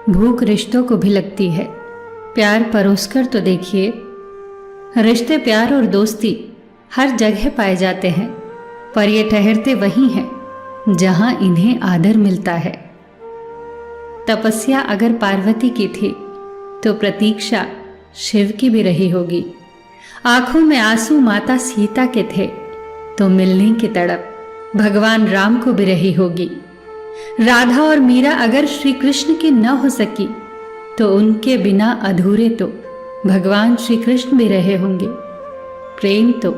भूख रिश्तों को भी लगती है, प्यार परोसकर तो देखिए। रिश्ते, प्यार और दोस्ती हर जगह पाए जाते हैं, पर ये ठहरते वहीं हैं जहां इन्हें आदर मिलता है। तपस्या अगर पार्वती की थी तो प्रतीक्षा शिव की भी रही होगी। आंखों में आंसू माता सीता के थे तो मिलने की तड़प भगवान राम को भी रही होगी। राधा और मीरा अगर श्री कृष्ण की न हो सकी तो उनके बिना अधूरे तो भगवान श्री कृष्ण भी रहे होंगे। प्रेम तो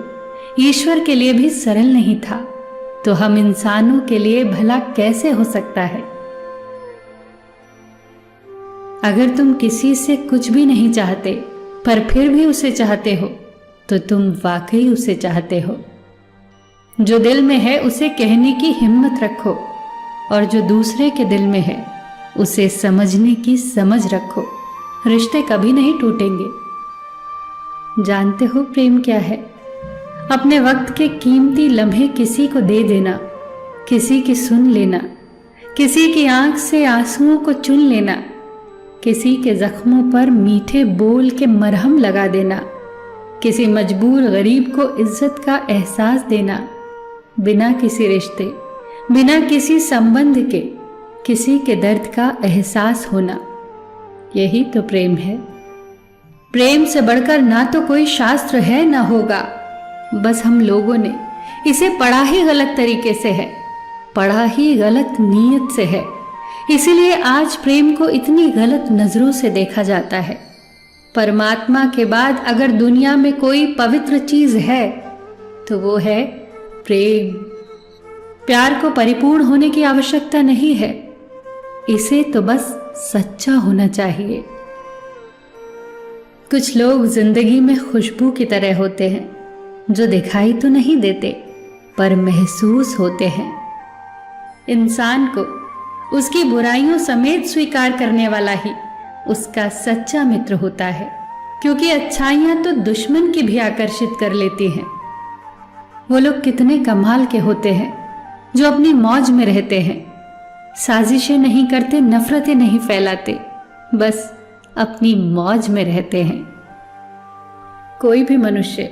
ईश्वर के लिए भी सरल नहीं था, तो हम इंसानों के लिए भला कैसे हो सकता है। अगर तुम किसी से कुछ भी नहीं चाहते पर फिर भी उसे चाहते हो तो तुम वाकई उसे चाहते हो। जो दिल में है उसे कहने की हिम्मत रखो, और जो दूसरे के दिल में है उसे समझने की समझ रखो। रिश्ते कभी नहीं टूटेंगे। जानते हो प्रेम क्या है? अपने वक्त के कीमती लम्हे किसी को दे देना, किसी की सुन लेना, किसी की आंख से आंसुओं को चुन लेना, किसी के जख्मों पर मीठे बोल के मरहम लगा देना, किसी मजबूर गरीब को इज्जत का एहसास देना, बिना किसी रिश्ते, बिना किसी संबंध के किसी के दर्द का एहसास होना, यही तो प्रेम है। प्रेम से बढ़कर ना तो कोई शास्त्र है ना होगा, बस हम लोगों ने इसे पढ़ा ही गलत तरीके से है, पढ़ा ही गलत नीयत से है। इसीलिए आज प्रेम को इतनी गलत नजरों से देखा जाता है। परमात्मा के बाद अगर दुनिया में कोई पवित्र चीज है तो वो है प्रेम। प्यार को परिपूर्ण होने की आवश्यकता नहीं है, इसे तो बस सच्चा होना चाहिए। कुछ लोग जिंदगी में खुशबू की तरह होते हैं, जो दिखाई तो नहीं देते पर महसूस होते हैं। इंसान को उसकी बुराइयों समेत स्वीकार करने वाला ही उसका सच्चा मित्र होता है, क्योंकि अच्छाइयां तो दुश्मन की भी आकर्षित कर लेती हैं। वो लोग कितने कमाल के होते हैं जो अपनी मौज में रहते हैं, साजिशें नहीं करते, नफरतें नहीं फैलाते, बस अपनी मौज में रहते हैं। कोई भी मनुष्य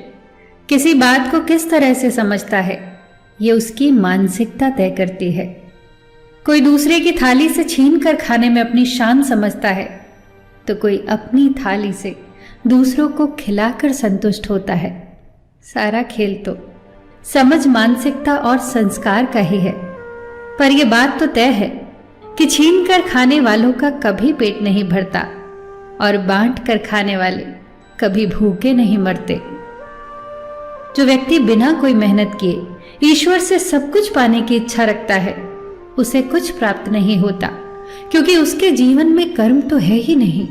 किसी बात को किस तरह से समझता है, ये उसकी मानसिकता तय करती है। कोई दूसरे की थाली से छीन कर खाने में अपनी शान समझता है, तो कोई अपनी थाली से दूसरों को खिलाकर संतुष्ट होता है। सारा खेल तो समझ, मानसिकता और संस्कार का ही है। पर यह बात तो तय है कि छीन कर खाने वालों का कभी पेट नहीं भरता और बांट कर खाने वाले कभी भूखे नहीं मरते। जो व्यक्ति बिना कोई मेहनत किए ईश्वर से सब कुछ पाने की इच्छा रखता है, उसे कुछ प्राप्त नहीं होता, क्योंकि उसके जीवन में कर्म तो है ही नहीं।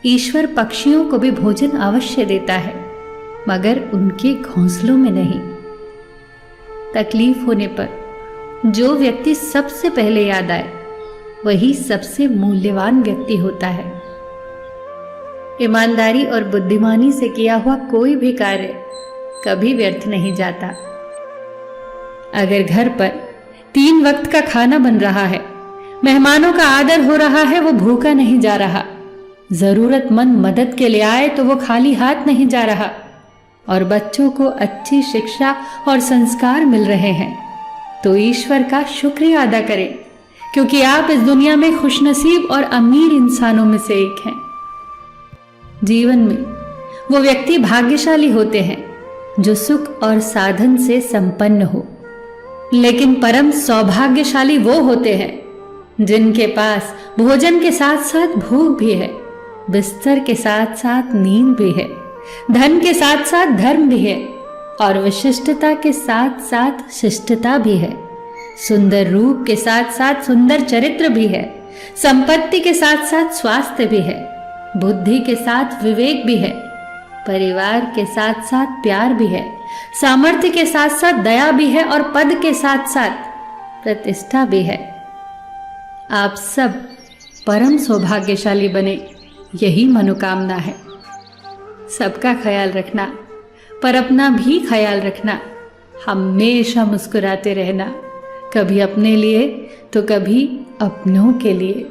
ईश्वर पक्षियों को भी भोजन अवश्य देता है, मगर उनके घोंसलों में नहीं। तकलीफ होने पर जो व्यक्ति सबसे पहले याद आए, वही सबसे मूल्यवान व्यक्ति होता है। ईमानदारी और बुद्धिमानी से किया हुआ कोई भी कार्य कभी व्यर्थ नहीं जाता। अगर घर पर 3 वक्त का खाना बन रहा है, मेहमानों का आदर हो रहा है, वो भूखा नहीं जा रहा, जरूरतमंद मदद के लिए आए तो वो खाली हाथ नहीं जा रहा, और बच्चों को अच्छी शिक्षा और संस्कार मिल रहे हैं, तो ईश्वर का शुक्रिया अदा करें, क्योंकि आप इस दुनिया में खुशनसीब और अमीर इंसानों में से एक हैं। जीवन में वो व्यक्ति भाग्यशाली होते हैं जो सुख और साधन से संपन्न हो, लेकिन परम सौभाग्यशाली वो होते हैं जिनके पास भोजन के साथ साथ भूख भी है, बिस्तर के साथ साथ नींद भी है, धन के साथ साथ धर्म भी है, और विशिष्टता के साथ साथ शिष्टता भी है, सुंदर रूप के साथ साथ सुंदर चरित्र भी है, संपत्ति के साथ साथ स्वास्थ्य भी है, बुद्धि के साथ विवेक भी है, परिवार के साथ साथ प्यार भी है, सामर्थ्य के साथ साथ दया भी है, और पद के साथ साथ प्रतिष्ठा भी है। आप सब परम सौभाग्यशाली बने, यही मनोकामना है। सबका ख्याल रखना, पर अपना भी ख्याल रखना। हमेशा मुस्कुराते रहना, कभी अपने लिए तो कभी अपनों के लिए।